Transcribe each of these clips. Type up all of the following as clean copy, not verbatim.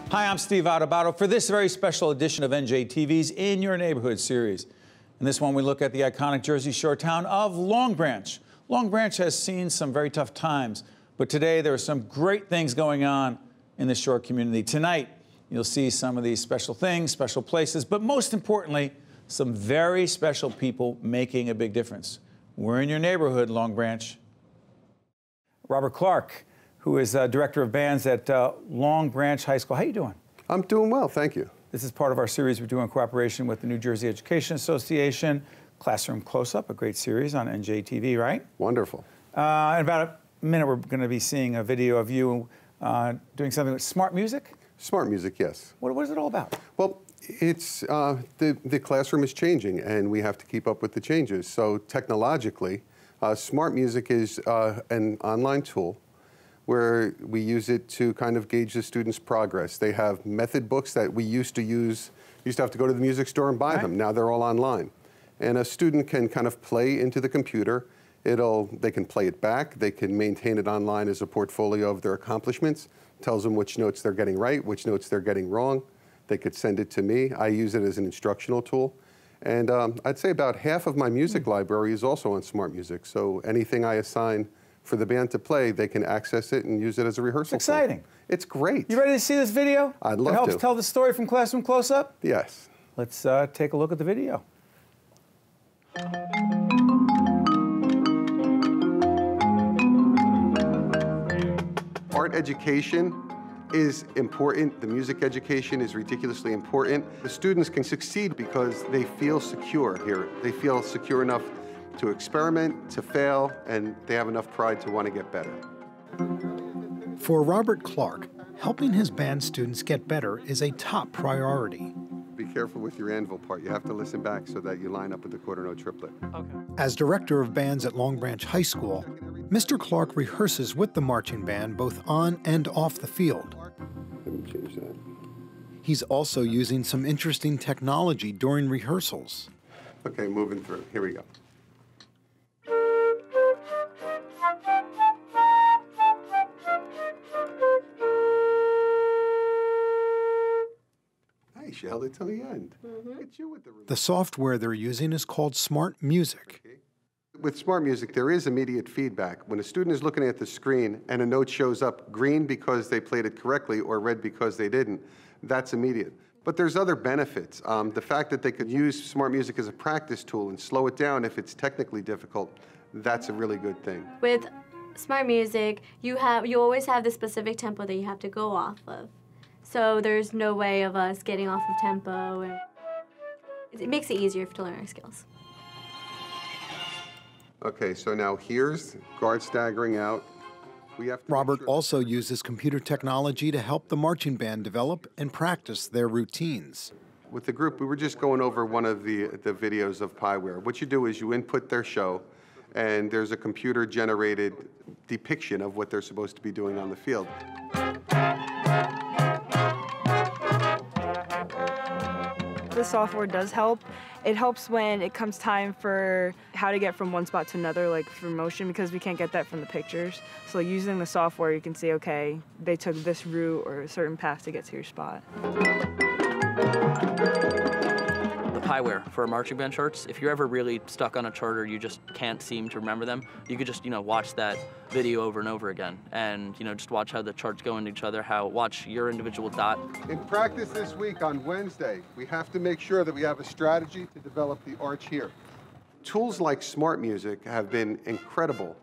Hi, I'm Steve Adubato for this very special edition of NJTV's In Your Neighborhood series. In this one, we look at the iconic Jersey Shore town of Long Branch. Long Branch has seen some very tough times, but today there are some great things going on in the Shore community. Tonight, you'll see some of these special things, special places, but most importantly, some very special people making a big difference. We're in your neighborhood, Long Branch. Robert Clark, who is director of bands at Long Branch High School. How you doing? I'm doing well, thank you. This is part of our series we're doing in cooperation with the New Jersey Education Association. Classroom Close-Up, a great series on NJTV, right? Wonderful. In about a minute, we're going to be seeing a video of you doing something with smart music? Smart music, yes. What is it all about? Well, it's the classroom is changing, and we have to keep up with the changes. So technologically, smart music is an online tool where we use it to kind of gauge the students' progress. They have method books that we used to have to go to the music store and buy them. Now they're all online. And a student can kind of play into the computer. They can play it back. They can maintain it online as a portfolio of their accomplishments. Tells them which notes they're getting right, which notes they're getting wrong. They could send it to me. I use it as an instructional tool. And I'd say about half of my music library is also on smart music. So anything I assign for the band to play, they can access it and use it as a rehearsal. It's exciting. Tool. It's great. You ready to see this video? I'd love to. It helps tell the story from Classroom Close-Up? Yes. Let's take a look at the video. Art education is important. The music education is ridiculously important. The students can succeed because they feel secure here. They feel secure enough to experiment, to fail, and they have enough pride to want to get better. For Robert Clark, helping his band students get better is a top priority. Be careful with your anvil part. You have to listen back so that you line up with the quarter note triplet. Okay. As director of bands at Long Branch High School, Mr. Clark rehearses with the marching band both on and off the field. Let me change that. He's also using some interesting technology during rehearsals. Okay, moving through. Here we go. Nice, you held it till the end. Get you with the software they're using is called Smart Music. Okay. With Smart Music, there is immediate feedback. When a student is looking at the screen and a note shows up green because they played it correctly or red because they didn't, that's immediate. But there's other benefits. The fact that they could use Smart Music as a practice tool and slow it down if it's technically difficult, that's a really good thing. With Smart Music, you always have the specific tempo that you have to go off of. So there's no way of us getting off of tempo. And it makes it easier to learn our skills. Okay, so now here's guard staggering out. Robert also uses computer technology to help the marching band develop and practice their routines. With the group, we were just going over one of the videos of Pieware. What you do is you input their show, and there's a computer-generated depiction of what they're supposed to be doing on the field. The software does help. It helps when it comes time for how to get from one spot to another, like for motion, because we can't get that from the pictures. So using the software, you can see, okay, they took this route or a certain path to get to your spot. The Pieware for marching band charts, if you're ever really stuck on a chart or you just can't seem to remember them, you could just, watch that video over and over again and, just watch how the charts go into each other, watch your individual dot. In practice this week on Wednesday, we have to make sure that we have a strategy to develop the arch here. Tools like Smart Music have been incredible,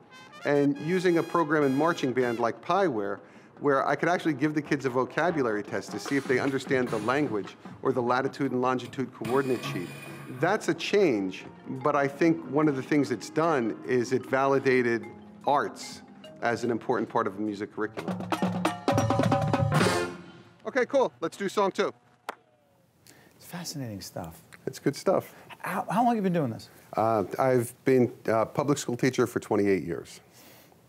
and using a program in marching band like Pieware, where I could actually give the kids a vocabulary test to see if they understand the language or the latitude and longitude coordinate sheet. That's a change, but I think one of the things it's done is it validated arts as an important part of the music curriculum. Okay, cool. Let's do song 2. It's fascinating stuff. It's good stuff. How long have you been doing this? I've been a public school teacher for 28 years.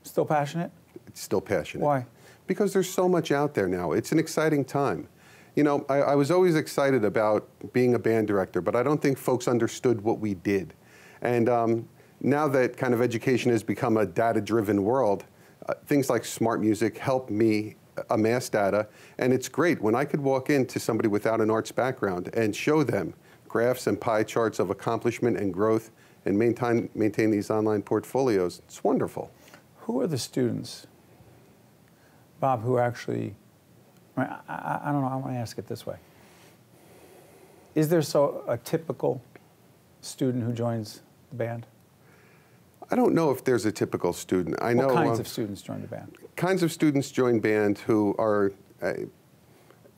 Still passionate? It's still passionate. Why? Because there's so much out there now. It's an exciting time. I was always excited about being a band director, but I don't think folks understood what we did. And now that kind of education has become a data-driven world, things like Smart Music help me amass data, and it's great. When I could walk into somebody without an arts background and show them graphs and pie charts of accomplishment and growth and maintain these online portfolios, it's wonderful. Who are the students, Bob, who actually, I don't know, I want to ask it this way. Is there a typical student who joins the band? I don't know if there's a typical student. I know what kinds of students join the band? Kinds of students join band who are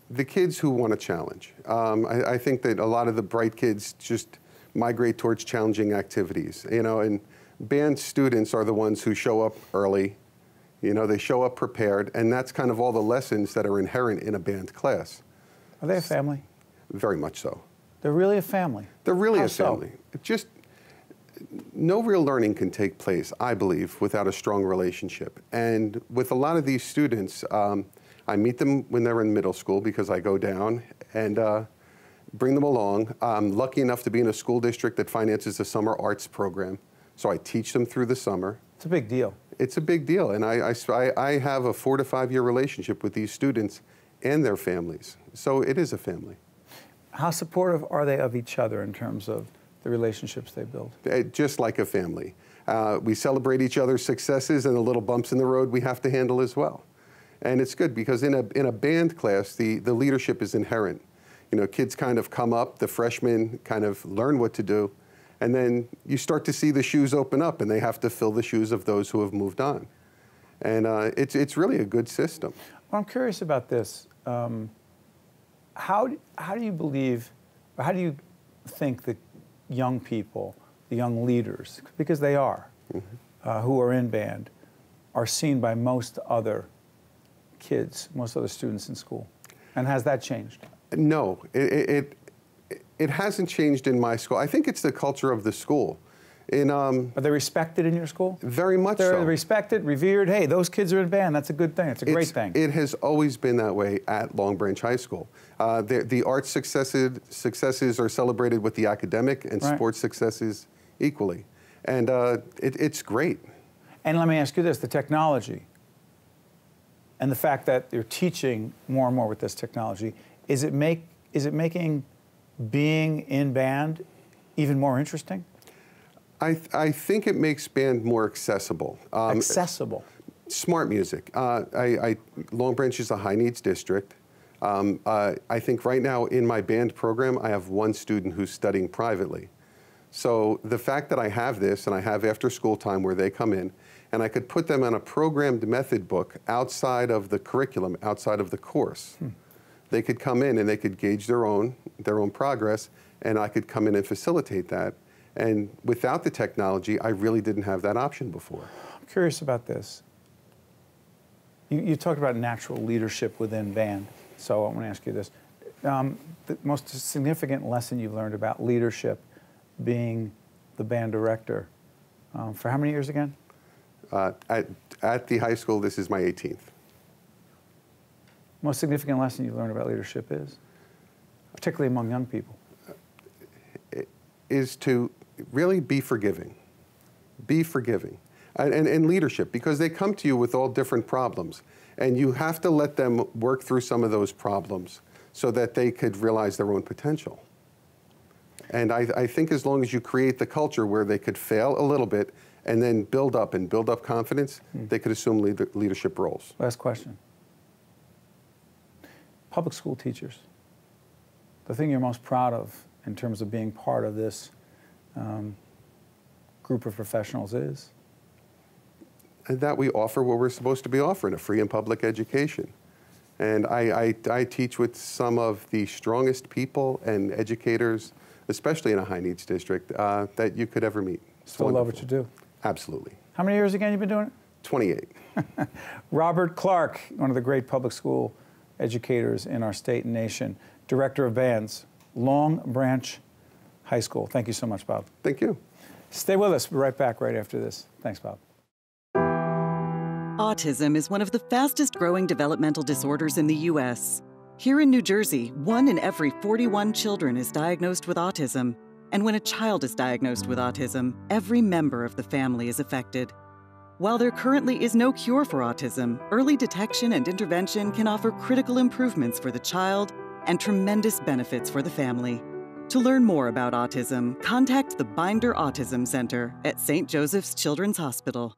the kids who want a challenge. I think that a lot of the bright kids just migrate towards challenging activities, you know, and band students are the ones who show up early. You know, they show up prepared, and that's kind of all the lessons that are inherent in a band class. Are they a family? Very much so. They're really a family? They're really How a family. So? Just no real learning can take place, I believe, without a strong relationship. And with a lot of these students, I meet them when they're in middle school because I go down and bring them along. I'm lucky enough to be in a school district that finances a summer arts program, so I teach them through the summer. It's a big deal. It's a big deal, and I have a 4 to 5 year relationship with these students and their families, so it is a family. How supportive are they of each other in terms of the relationships they build? Just like a family. We celebrate each other's successes and the little bumps in the road we have to handle as well. And it's good because in a band class, the leadership is inherent. You know, kids kind of come up, the freshmen kind of learn what to do, and then you start to see the shoes open up and they have to fill the shoes of those who have moved on. And it's really a good system. Well, I'm curious about this. How do you believe, or how do you think that young people, the young leaders, because they are, who are in band, are seen by most other kids, most other students in school? And has that changed? No, it hasn't changed in my school. I think it's the culture of the school. Are they respected in your school? Very much so. They're respected, revered. Hey, those kids are in band. That's a good thing. It's a great thing. It has always been that way at Long Branch High School. The arts successes are celebrated with the academic and sports successes equally. And it's great. And let me ask you this, the technology and the fact that you're teaching more and more with this technology, is it making being in band even more interesting? I think it makes band more accessible. Accessible? Smart music. Long Branch is a high needs district. I think right now in my band program, I have 1 student who's studying privately. So the fact that I have this and I have after school time where they come in and I could put them on a programmed method book outside of the curriculum, outside of the course. They could come in and they could gauge their own progress, and I could come in and facilitate that. And without the technology, I really didn't have that option before. I'm curious about this. You talked about natural leadership within band, so I want to ask you this. The most significant lesson you've learned about leadership being the band director, for how many years again? At the high school, this is my 18th. Most significant lesson you've learned about leadership is, particularly among young people? Is to really be forgiving. Be forgiving. And leadership, because they come to you with all different problems, and you have to let them work through some of those problems so that they could realize their own potential. And I think as long as you create the culture where they could fail a little bit and then build up confidence, they could assume leadership roles. Last question. Public school teachers, the thing you're most proud of in terms of being part of this group of professionals is? And that we offer what we're supposed to be offering, a free and public education. And I teach with some of the strongest people and educators, especially in a high needs district, that you could ever meet. Still love what you do? Absolutely. How many years again you've been doing it? 28. Robert Clark, one of the great public school educators in our state and nation, director of bands, Long Branch High School. Thank you so much, Bob. Thank you. Stay with us. We'll be right back right after this. Thanks, Bob. Autism is one of the fastest growing developmental disorders in the U.S. Here in New Jersey, 1 in every 41 children is diagnosed with autism. And when a child is diagnosed with autism, every member of the family is affected. While there currently is no cure for autism, early detection and intervention can offer critical improvements for the child and tremendous benefits for the family. To learn more about autism, contact the Binder Autism Center at St. Joseph's Children's Hospital.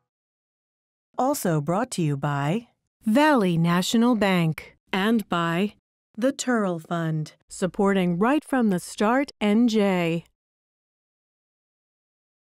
Also brought to you by Valley National Bank and by the Turl Fund, supporting Right from the Start NJ.